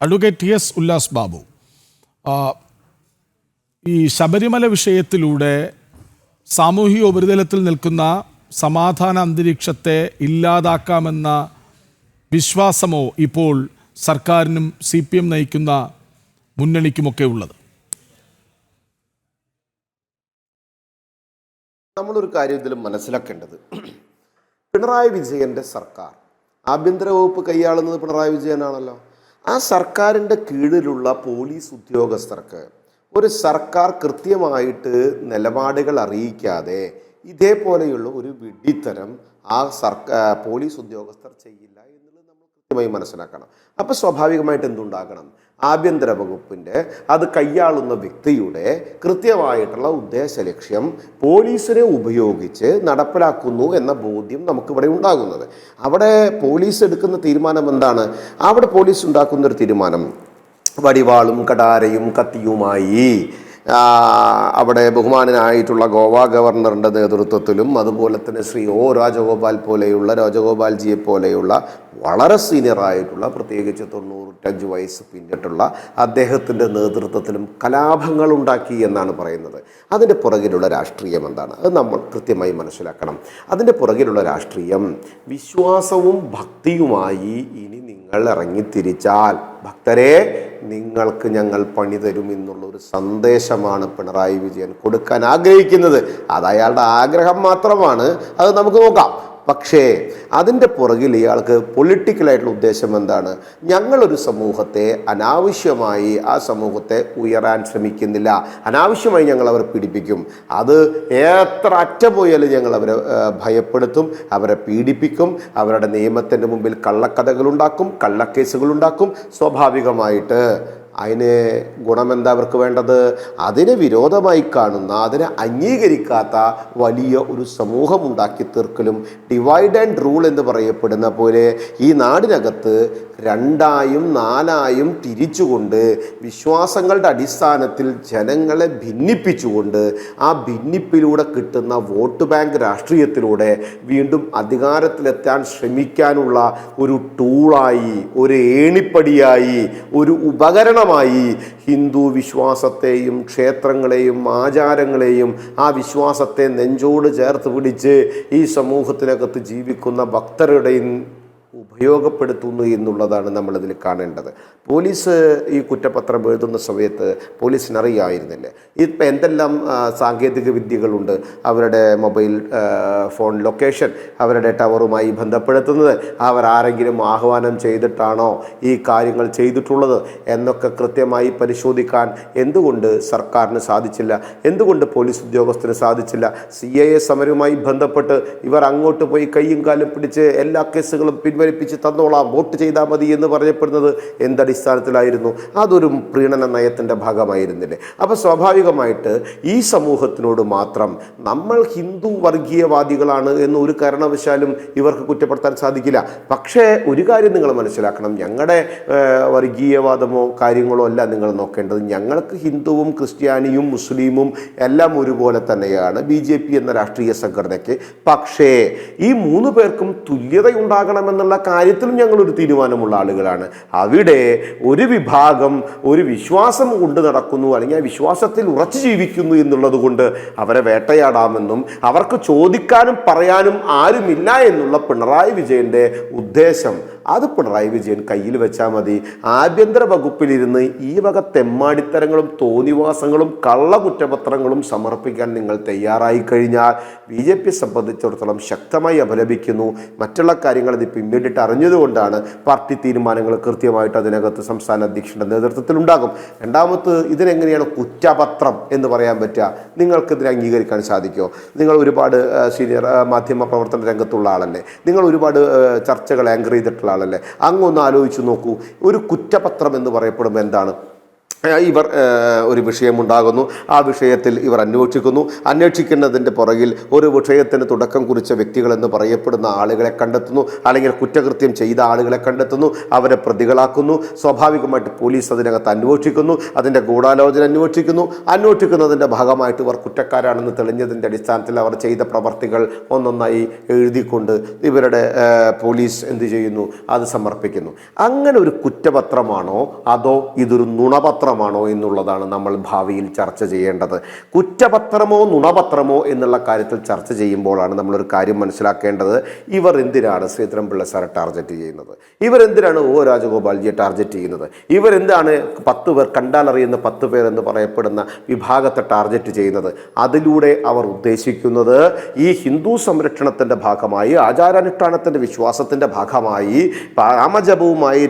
Advocate T S Ullas Babu, ഈ ശബരിമല വിഷയത്തിലൂടെ സാമൂഹിക ഉപരിതലത്തിൽ നിൽക്കുന്ന സമാധാന അന്തരീക്ഷത്തെ ഇല്ലാതാക്കാമെന്ന വിശ്വാസമോ ഇപ്പോൾ സർക്കാരിനും CPM നയിക്കുന്ന മുന്നണിക്കുമൊക്കെ ഉള്ളത്? നമ്മളൊരു കാര്യം ഇതിൽ മനസ്സിലാക്കേണ്ടത്, പിണറായി വിജയൻ്റെ സർക്കാർ ആഭ്യന്തര വകുപ്പ് കൈയാളുന്നത് പിണറായി വിജയനാണല്ലോ. ആ സർക്കാരിൻ്റെ കീഴിലുള്ള പോലീസ് ഉദ്യോഗസ്ഥർക്ക് ഒരു സർക്കാർ കൃത്യമായിട്ട് നിലപാടുകൾ അറിയിക്കാതെ ഇതേപോലെയുള്ള ഒരു വിഡ്ഢിത്തരം ആ പോലീസ് ഉദ്യോഗസ്ഥർ ചെയ്യില്ല എന്നുള്ളത് നമ്മൾ കൃത്യമായി മനസ്സിലാക്കണം. അപ്പോൾ സ്വാഭാവികമായിട്ട് എന്തുണ്ടാകണം? ആഭ്യന്തര വകുപ്പിൻ്റെ അത് കൈയാളുന്ന വ്യക്തിയുടെ കൃത്യമായിട്ടുള്ള ഉദ്ദേശ ലക്ഷ്യം പോലീസിനെ ഉപയോഗിച്ച് നടപ്പിലാക്കുന്നു എന്ന ബോധ്യം നമുക്കിവിടെ ഉണ്ടാകുന്നത്. അവിടെ പോലീസ് എടുക്കുന്ന തീരുമാനം എന്താണ്? അവിടെ പോലീസ് ഉണ്ടാക്കുന്നൊരു തീരുമാനം വടിവാളും കടാരയും കത്തിയുമായി അവിടെ ബഹുമാനനായിട്ടുള്ള ഗോവ ഗവർണറുടെ നേതൃത്വത്തിലും അതുപോലെ തന്നെ ശ്രീ രാജഗോപാൽജിയെ പോലെയുള്ള വളരെ സീനിയറായിട്ടുള്ള, പ്രത്യേകിച്ച് 95 വയസ്സ് പിന്നിട്ടുള്ള അദ്ദേഹത്തിൻ്റെ നേതൃത്വത്തിലും കലാപങ്ങൾ ഉണ്ടാക്കി എന്നാണ് പറയുന്നത്. അതിൻ്റെ പുറകിലുള്ള രാഷ്ട്രീയം എന്താണ്? അത് നമ്മൾ കൃത്യമായി മനസ്സിലാക്കണം. അതിൻ്റെ പുറകിലുള്ള രാഷ്ട്രീയം വിശ്വാസവും ഭക്തിയുമായി ഇനി നിങ്ങൾ ഇറങ്ങിത്തിരിച്ചാൽ ഭക്തരെ നിങ്ങൾക്ക് ഞങ്ങൾ പണി തരും എന്നുള്ളൊരു സന്ദേശമാണ് പിണറായി വിജയൻ കൊടുക്കാൻ ആഗ്രഹിക്കുന്നത്. അത് അയാളുടെ ആഗ്രഹം മാത്രമാണ്, അത് നമുക്ക് നോക്കാം. പക്ഷേ അതിൻ്റെ പുറകിൽ ഇയാൾക്ക് പൊളിറ്റിക്കലായിട്ടുള്ള ഉദ്ദേശം എന്താണ്? ഞങ്ങളൊരു സമൂഹത്തെ അനാവശ്യമായി ആ സമൂഹത്തെ ഉയരാൻ ശ്രമിക്കുന്നില്ല, അനാവശ്യമായി ഞങ്ങൾ അവരെ പീഡിപ്പിക്കും. അത് എത്ര അറ്റം പോയാലും ഞങ്ങൾ അവരെ ഭയപ്പെടുത്തും, അവരെ പീഡിപ്പിക്കും, അവരുടെ നിയമത്തിൻ്റെ മുമ്പിൽ കള്ളക്കഥകളുണ്ടാക്കും, കള്ളക്കേസുകളുണ്ടാക്കും. സ്വാഭാവികമായിട്ട് അതിന് ഗുണമെന്താ അവർക്ക് വേണ്ടത്? അതിനെ വിരോധമായി കാണുന്ന, അതിനെ അംഗീകരിക്കാത്ത വലിയ ഒരു സമൂഹം ഉണ്ടാക്കി തീർക്കലും, ഡിവൈഡ് ആൻഡ് റൂൾ എന്ന് പറയപ്പെടുന്ന പോലെ ഈ നാടിനകത്ത് 2ആയും 4ആയും തിരിച്ചുകൊണ്ട് വിശ്വാസങ്ങളുടെ അടിസ്ഥാനത്തിൽ ജനങ്ങളെ ഭിന്നിപ്പിച്ചുകൊണ്ട് ആ ഭിന്നിപ്പിലൂടെ കിട്ടുന്ന വോട്ട് ബാങ്ക് രാഷ്ട്രീയത്തിലൂടെ വീണ്ടും അധികാരത്തിലെത്താൻ ശ്രമിക്കാനുള്ള ഒരു ടൂളായി, ഒരു ഏണിപ്പടിയായി, ഒരു ഉപകരണമായി ഹിന്ദു വിശ്വാസത്തെയും ക്ഷേത്രങ്ങളെയും ആചാരങ്ങളെയും ആ വിശ്വാസത്തെ നെഞ്ചോട് ചേർത്ത് പിടിച്ച് ഈ സമൂഹത്തിനകത്ത് ജീവിക്കുന്ന ഭക്തരുടെയും ഉപയോഗപ്പെടുത്തുന്നു എന്നുള്ളതാണ് നമ്മളിതിൽ കാണേണ്ടത്. പോലീസ് ഈ കുറ്റപത്രം എഴുതുന്ന സമയത്ത് പോലീസിനറിയായിരുന്നില്ലേ ഇപ്പം എന്തെല്ലാം സാങ്കേതിക വിദ്യകളുണ്ട്? അവരുടെ മൊബൈൽ ഫോൺ ലൊക്കേഷൻ, അവരുടെ ടവറുമായി ബന്ധപ്പെടുത്തുന്നത്, അവരാരെങ്കിലും ആഹ്വാനം ചെയ്തിട്ടാണോ ഈ കാര്യങ്ങൾ ചെയ്തിട്ടുള്ളത് എന്നൊക്കെ കൃത്യമായി പരിശോധിക്കാൻ എന്തുകൊണ്ട് സർക്കാരിന് സാധിച്ചില്ല? എന്തുകൊണ്ട് പോലീസ് ഉദ്യോഗസ്ഥന് സാധിച്ചില്ല? CAA സമരവുമായി ബന്ധപ്പെട്ട് ഇവർ അങ്ങോട്ട് പോയി കയ്യും കാലും പിടിച്ച് എല്ലാ കേസുകളും പിൻവലിപ്പിച്ച് തന്നോളാം, വോട്ട് ചെയ്താൽ മതി എന്ന് പറയപ്പെടുന്നത് എന്തടിസ്ഥാനത്തിലായിരുന്നു? അതൊരു പ്രീണന നയത്തിൻ്റെ ഭാഗമായിരുന്നില്ലേ? അപ്പോൾ സ്വാഭാവികമായിട്ട് ഈ സമൂഹത്തിനോട് മാത്രം നമ്മൾ ഹിന്ദു വർഗീയവാദികളാണ് എന്ന് ഒരു കാരണവശാലും ഇവർക്ക് കുറ്റപ്പെടുത്താൻ സാധിക്കില്ല. പക്ഷേ ഒരു കാര്യം നിങ്ങൾ മനസ്സിലാക്കണം, ഞങ്ങളുടെ വർഗീയവാദമോ കാര്യങ്ങളോ അല്ല നിങ്ങൾ നോക്കേണ്ടത്. ഞങ്ങൾക്ക് ഹിന്ദുവും ക്രിസ്ത്യാനിയും മുസ്ലിമും എല്ലാം ഒരുപോലെ തന്നെയാണ് BJP എന്ന രാഷ്ട്രീയ സംഘടനയ്ക്ക്. പക്ഷേ ഈ 3 പേർക്കും തുല്യതയുണ്ടാകണമെന്നുള്ള കാര്യത്തിലും ഞങ്ങളൊരു തീരുമാനമുള്ള ആളുകളാണ്. അവിടെ ഒരു വിഭാഗം ഒരു വിശ്വാസം കൊണ്ട് നടക്കുന്നു, അല്ലെങ്കിൽ ആ വിശ്വാസത്തിൽ ഉറച്ചു ജീവിക്കുന്നു എന്നുള്ളത് കൊണ്ട് അവരെ വേട്ടയാടാമെന്നും അവർക്ക് ചോദിക്കാനും പറയാനും ആരുമില്ല എന്നുള്ള പിണറായി വിജയൻ്റെ ഉദ്ദേശം, അത് പിണറായി വിജയൻ കയ്യിൽ വെച്ചാൽ മതി. ആഭ്യന്തര വകുപ്പിലിരുന്ന് ഈ വക തെമ്മാടിത്തരങ്ങളും തോന്നിവാസങ്ങളും കള്ള കുറ്റപത്രങ്ങളും സമർപ്പിക്കാൻ നിങ്ങൾ തയ്യാറായി കഴിഞ്ഞാൽ BJP സംബന്ധിച്ചിടത്തോളം ശക്തമായി അപലപിക്കുന്നു. മറ്റുള്ള കാര്യങ്ങൾ ഇത് പിന്നീടിട്ട് അറിഞ്ഞതുകൊണ്ടാണ് പാർട്ടി തീരുമാനങ്ങൾ കൃത്യമായിട്ട് അതിനകത്ത് സംസ്ഥാന അധ്യക്ഷൻ്റെ നേതൃത്വത്തിൽ ഉണ്ടാകും. രണ്ടാമത്, ഇതിനെങ്ങനെയാണ് കുറ്റപത്രം എന്ന് പറയാൻ പറ്റുക? നിങ്ങൾക്കിതിനെ അംഗീകരിക്കാൻ സാധിക്കുമോ? നിങ്ങൾ ഒരുപാട് സീനിയർ മാധ്യമ പ്രവർത്തന രംഗത്തുള്ള ആളല്ലേ, നിങ്ങൾ ഒരുപാട് ചർച്ചകൾ ആങ്കർ ചെയ്തിട്ടുള്ള ആളല്ലേ, അങ്ങൊന്ന് ആലോചിച്ച് നോക്കൂ. ഒരു കുറ്റപത്രം എന്ന് പറയപ്പെടുമ്പോൾ എന്താണ്? ഇവർ ഒരു വിഷയമുണ്ടാകുന്നു. ആ വിഷയത്തിൽ ഇവർ അന്വേഷിക്കുന്നതിൻ്റെ പുറകിൽ ഒരു വിഷയത്തിന് തുടക്കം കുറിച്ച വ്യക്തികളെന്ന് പറയപ്പെടുന്ന ആളുകളെ കണ്ടെത്തുന്നു, അല്ലെങ്കിൽ കുറ്റകൃത്യം ചെയ്ത ആളുകളെ കണ്ടെത്തുന്നു, അവരെ പ്രതികളാക്കുന്നു. സ്വാഭാവികമായിട്ട് പോലീസ് അതിനകത്ത് അന്വേഷിക്കുന്നു, അതിൻ്റെ ഗൂഢാലോചന അന്വേഷിക്കുന്നതിൻ്റെ ഭാഗമായിട്ട് ഇവർ കുറ്റക്കാരാണെന്ന് തെളിഞ്ഞതിൻ്റെ അടിസ്ഥാനത്തിൽ അവർ ചെയ്ത പ്രവർത്തികൾ ഒന്നൊന്നായി എഴുതിക്കൊണ്ട് ഇവരുടെ പോലീസ് എന്ത് ചെയ്യുന്നു, അത് സമർപ്പിക്കുന്നു. അങ്ങനെ ഒരു കുറ്റപത്രമാണോ അതോ ഇതൊരു നുണപത്രമാണോ എന്നുള്ളതാണ് നമ്മൾ ഭാവിയിൽ ചർച്ച ചെയ്യേണ്ടത്. കുറ്റപത്രമോ നുണപത്രമോ എന്നുള്ള കാര്യത്തിൽ ചർച്ച ചെയ്യുമ്പോഴാണ് നമ്മളൊരു കാര്യം മനസ്സിലാക്കേണ്ടത്. ഇവർ എന്തിനാണ് ശ്രീധരൻപിള്ള സാറെ ടാർഗറ്റ് ചെയ്യുന്നത്? ഇവരെന്തിനാണ് ഒ രാജഗോപാൽജിയെ ടാർഗറ്റ് ചെയ്യുന്നത്? ഇവരെന്താണ് 10 പേർ, കണ്ടാലറിയുന്ന 10 പേർ എന്ന് പറയപ്പെടുന്ന വിഭാഗത്തെ ടാർഗറ്റ് ചെയ്യുന്നത്? അതിലൂടെ അവർ ഉദ്ദേശിക്കുന്നത് ഈ ഹിന്ദു സംരക്ഷണത്തിൻ്റെ ഭാഗമായി, ആചാരാനുഷ്ഠാനത്തിൻ്റെ വിശ്വാസത്തിൻ്റെ ഭാഗമായി, രാമജപവുമായി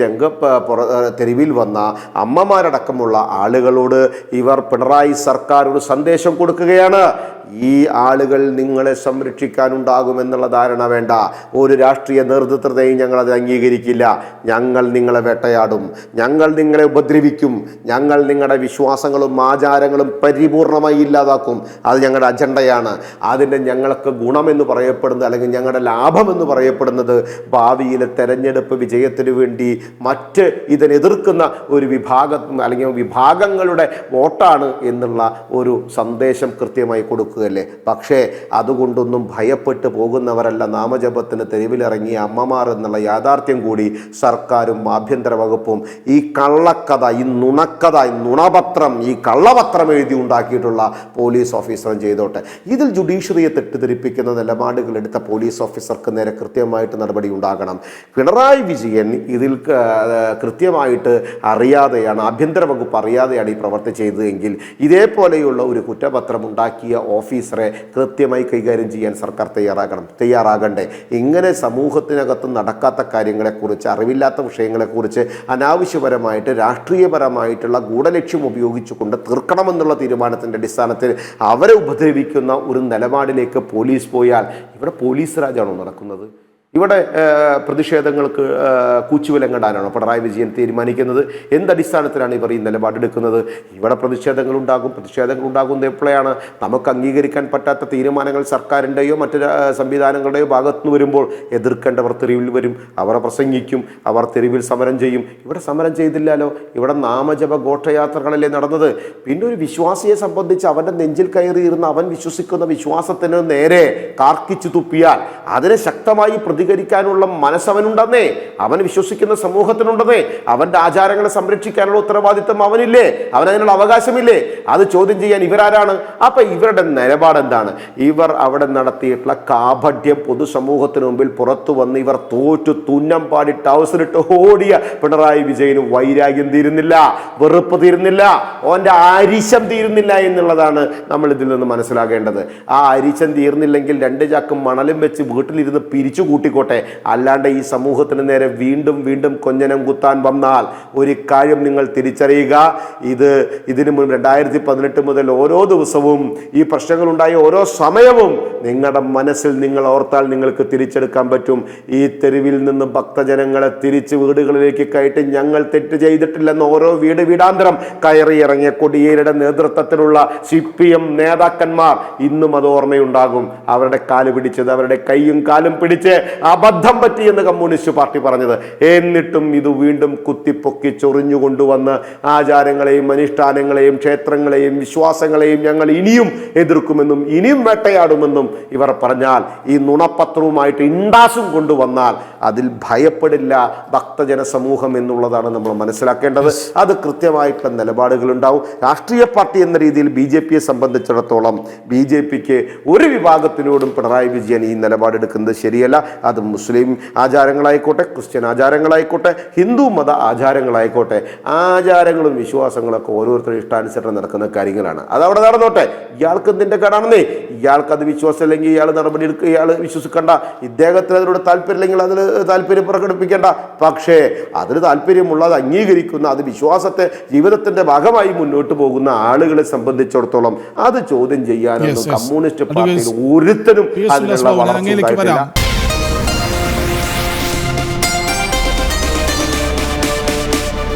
തെരുവിൽ വന്ന അമ്മമാരടക്കമുള്ള ആളുകളോട് ഇവർ പിണറായി സർക്കാർ ഒരു സന്ദേശം കൊടുക്കുകയാണ്. ഈ ആളുകൾ നിങ്ങളെ സംരക്ഷിക്കാനുണ്ടാകുമെന്നുള്ള ധാരണ വേണ്ട. ഒരു രാഷ്ട്രീയ നേതൃത്വത്തെയും ഞങ്ങളത് അംഗീകരിക്കില്ല. ഞങ്ങൾ നിങ്ങളെ വേട്ടയാടും, ഞങ്ങൾ നിങ്ങളെ ഉപദ്രവിക്കും, ഞങ്ങൾ നിങ്ങളുടെ വിശ്വാസങ്ങളും ആചാരങ്ങളും പരിപൂർണമായി ഇല്ലാതാക്കും. അത് ഞങ്ങളുടെ അജണ്ടയാണ്. അതിൻ്റെ ഞങ്ങൾക്ക് ഗുണമെന്ന് പറയപ്പെടുന്നത്, അല്ലെങ്കിൽ ഞങ്ങളുടെ ലാഭമെന്ന് പറയപ്പെടുന്നത് ഭാവിയിലെ തെരഞ്ഞെടുപ്പ് വിജയത്തിന് വേണ്ടി മറ്റ് ഇതിനെതിർക്കുന്ന ഒരു വിഭാഗം അല്ലെങ്കിൽ വിഭാഗങ്ങളുടെ വോട്ടാണ് എന്നുള്ള ഒരു സന്ദേശം കൃത്യമായി കൊടുക്കുകയല്ലേ. പക്ഷേ അതുകൊണ്ടൊന്നും ഭയപ്പെട്ടു പോകുന്നവരല്ല നാമജപത്തിന് തെരുവിലിറങ്ങിയ അമ്മമാർ എന്നുള്ള യാഥാർത്ഥ്യം കൂടി സർക്കാരും ആഭ്യന്തര വകുപ്പും ഈ കള്ളക്കഥ, ഈ നുണക്കഥ, ഈ നുണപത്രം, ഈ കള്ളപത്രം എഴുതി ഉണ്ടാക്കിയിട്ടുള്ള പോലീസ് ഓഫീസറും ചെയ്തോട്ടെ. ഇതിൽ ജുഡീഷ്യറിയെ തെറ്റിദ്ധരിപ്പിക്കുന്ന നിലപാടുകൾ എടുത്ത പോലീസ് ഓഫീസർക്ക് നേരെ കൃത്യമായിട്ട് നടപടി ഉണ്ടാകണം. പിണറായി വിജയൻ ഇതിൽ കൃത്യമായിട്ട് അറിയാതെയാണ്, ആഭ്യന്തര വകുപ്പ് അറിയാതെയാണ് ഈ പ്രവർത്തി ചെയ്തതെങ്കിൽ ഇതേപോലെയുള്ള ഒരു കുറ്റപത്രം ഉണ്ടാക്കിയ ഓഫീസറെ കൃത്യമായി കൈകാര്യം ചെയ്യാൻ സർക്കാർ തയ്യാറാകണ്ടേ? ഇങ്ങനെ സമൂഹത്തിനകത്ത് നടക്കാത്ത കാര്യങ്ങളെക്കുറിച്ച്, അറിവില്ലാത്ത വിഷയങ്ങളെക്കുറിച്ച് അനാവശ്യപരമായിട്ട് രാഷ്ട്രീയപരമായിട്ടുള്ള ഗൂഢലക്ഷ്യം ഉപയോഗിച്ചുകൊണ്ട് തീർക്കണമെന്നുള്ള തീരുമാനത്തിൻ്റെ അടിസ്ഥാനത്തിൽ അവരെ ഉപദ്രവിക്കുന്ന ഒരു നിലപാടിലേക്ക് പോലീസ് പോയാൽ ഇവിടെ പോലീസ് രാജാണോ നടക്കുന്നത്? ഇവിടെ പ്രതിഷേധങ്ങൾക്ക് കൂച്ചുവിലങ്ങിടാനാണോ പിണറായി വിജയൻ തീരുമാനിക്കുന്നത്? എന്തടിസ്ഥാനത്തിലാണ് ഇവർ ഈ നിലപാടെടുക്കുന്നത്? ഇവിടെ പ്രതിഷേധങ്ങൾ എപ്പോഴാണ്? നമുക്ക് അംഗീകരിക്കാൻ പറ്റാത്ത തീരുമാനങ്ങൾ സർക്കാരിൻ്റെയോ മറ്റ് സംവിധാനങ്ങളുടെയോ ഭാഗത്തുനിന്ന് വരുമ്പോൾ എതിർക്കേണ്ടവർ തെരുവിൽ വരും, അവർ പ്രസംഗിക്കും, അവർ തെരുവിൽ സമരം ചെയ്യും. ഇവിടെ സമരം ചെയ്തില്ലല്ലോ. ഇവിടെ നാമജപ ഘോഷയാത്രകളല്ലേ നടന്നത്. പിന്നെ ഒരു വിശ്വാസിയെ സംബന്ധിച്ച് അവൻ്റെ നെഞ്ചിൽ കയറിയിരുന്ന അവൻ വിശ്വസിക്കുന്ന വിശ്വാസത്തിന് നേരെ കാർക്കിച്ചു തുപ്പിയാൽ അതിനെ ശക്തമായി പ്രതികരിക്കാനുള്ള മനസ്സവനുണ്ടെന്നേ, അവൻ വിശ്വസിക്കുന്ന സമൂഹത്തിനുണ്ടെന്നേ, അവൻ്റെ ആചാരങ്ങളെ സംരക്ഷിക്കാനുള്ള ഉത്തരവാദിത്വം അവനില്ലേ? അവനതിനുള്ള അവകാശമില്ലേ? അത് ചോദ്യം ചെയ്യാൻ ഇവരാരാണ്? അപ്പൊ ഇവരുടെ നിലപാട് എന്താണ്? ഇവർ അവിടെ നടത്തിയിട്ടുള്ള കാപഢ്യം പൊതുസമൂഹത്തിന് മുമ്പിൽ പുറത്തു വന്ന് ഇവർ തോറ്റു തുന്നം പാടിയിട്ട് അവസരിട്ട് ഓടിയ പിണറായി വിജയന് വൈരാഗ്യം തീരുന്നില്ല, വെറുപ്പ് തീരുന്നില്ല, ഓൻ്റെ അരിശം തീരുന്നില്ല എന്നുള്ളതാണ് നമ്മൾ ഇതിൽ നിന്ന് മനസ്സിലാക്കേണ്ടത്. ആ അരിശം തീർന്നില്ലെങ്കിൽ 2 ചാക്കും മണലും വെച്ച് വീട്ടിലിരുന്ന് പിരിച്ചു കൂട്ടിക്കോട്ടെ. അല്ലാണ്ട് ഈ സമൂഹത്തിന് നേരെ വീണ്ടും വീണ്ടും കൊഞ്ഞനം കുത്താൻ വന്നാൽ ഒരു കാര്യം നിങ്ങൾ തിരിച്ചറിയുക. ഇതിനു മുൻപ് 2018 മുതൽ ഓരോ ദിവസവും ഈ പ്രശ്നങ്ങളുണ്ടായ ഓരോ സമയവും നിങ്ങളുടെ മനസ്സിൽ നിങ്ങൾ ഓർത്താൽ നിങ്ങൾക്ക് തിരിച്ചെടുക്കാൻ പറ്റും. ഈ തെരുവിൽ നിന്ന് ഭക്തജനങ്ങളെ തിരിച്ച് വീടുകളിലേക്ക് കയറ്റി ഞങ്ങൾ തെറ്റ് ചെയ്തിട്ടില്ലെന്ന് ഓരോ വീടാന്തരം കയറി ഇറങ്ങിയ കൊടിയേരുടെ നേതൃത്വത്തിലുള്ള CPM നേതാക്കന്മാർ ഇന്നും അത് ഓർമ്മയുണ്ടാകും. അവരുടെ കാല് പിടിച്ചത്, അവരുടെ കൈയും കാലും പിടിച്ച് അബദ്ധം പറ്റിയെന്ന് കമ്മ്യൂണിസ്റ്റ് പാർട്ടി പറഞ്ഞത്. എന്നിട്ടും ഇത് വീണ്ടും കുത്തിപ്പൊക്കി ചൊറിഞ്ഞു കൊണ്ടുവന്ന് ആചാരങ്ങളെയും അനുഷ്ഠാനങ്ങളെയും ക്ഷേത്രങ്ങളെയും വിശ്വാസങ്ങളെയും ഞങ്ങൾ ഇനിയും എതിർക്കുമെന്നും ഇനിയും വേട്ടയാടുമെന്നും ഇവർ പറഞ്ഞാൽ, ഈ നുണപത്രവുമായിട്ട് ഇണ്ടാസും കൊണ്ടുവന്നാൽ അതിൽ ഭയപ്പെടില്ല ഭക്തജന സമൂഹം എന്നുള്ളതാണ് നമ്മൾ മനസ്സിലാക്കേണ്ടത്. അത് കൃത്യമായിട്ടുള്ള നിലപാടുകൾ ഉണ്ടാവും. രാഷ്ട്രീയ പാർട്ടി എന്ന രീതിയിൽ BJPയെ സംബന്ധിച്ചിടത്തോളം BJPക്ക് ഒരു വിഭാഗത്തിനോടും പിണറായി വിജയൻ ഈ നിലപാടെടുക്കുന്നത് ശരിയല്ല. അത് മുസ്ലിം ആചാരങ്ങളായിക്കോട്ടെ, ക്രിസ്ത്യൻ ആചാരങ്ങളായിക്കോട്ടെ, ഹിന്ദു മത ആചാരങ്ങളായിക്കോട്ടെ, ആചാരങ്ങളും വിശ്വാസങ്ങളൊക്കെ ഓരോരുത്തരും ഇഷ്ടാനുസരണം നടക്കുന്ന കാര്യങ്ങളാണ്. അതവിടെ നടന്നോട്ടെ. ഇയാൾക്ക് എന്തിൻ്റെ കേടാണെന്നേ? ഇയാൾക്ക് അത് വിശ്വാസം അല്ലെങ്കിൽ ഇയാൾ നടപടി എടുക്കുക, ഇയാൾ വിശ്വസിക്കേണ്ട. ഇദ്ദേഹത്തിന് അതിനോട് താല്പര്യമില്ലെങ്കിൽ അതിൽ താല്പര്യം പ്രകടിപ്പിക്കേണ്ട. പക്ഷേ അതിന് താല്പര്യമുള്ളത് അംഗീകരിക്കുന്ന, അത് വിശ്വാസത്തെ ജീവിതത്തിന്റെ ഭാഗമായി മുന്നോട്ട് പോകുന്ന ആളുകളെ സംബന്ധിച്ചിടത്തോളം അത് ചോദ്യം ചെയ്യാനൊന്നും കമ്മ്യൂണിസ്റ്റ് പാർട്ടിയിൽ ഒരുത്തരും അതിനുള്ള വളർച്ച